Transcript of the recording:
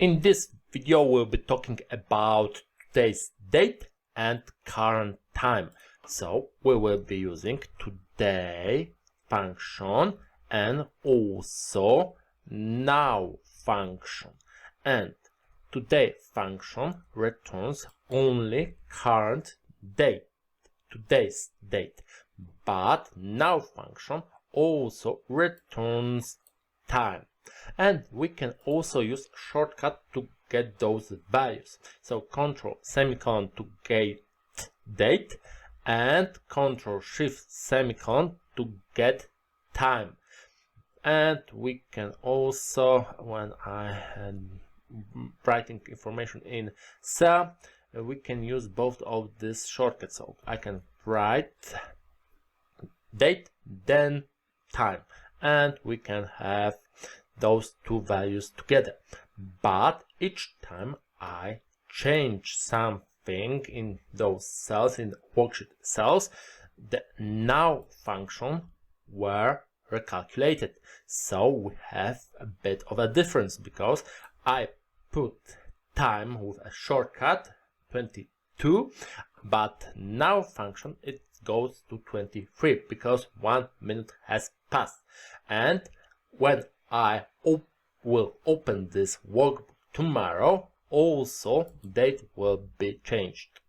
In this video we'll be talking about today's date and current time. So we will be using today function and also now function. And today function returns only current date, today's date, but now function also returns time. And we can also use shortcut to get those values. So Control semicolon to get date and Control Shift semicolon to get time. And we can also, when I am writing information in cell, we can use both of these shortcuts. So I can write date then time, and we can have those two values together. But each time I change something in those cells, in the worksheet cells, the now function were recalculated. So we have a bit of a difference because I put time with a shortcut 22, but now function it goes to 23 because 1 minute has passed. And when I will open this workbook tomorrow, also date will be changed.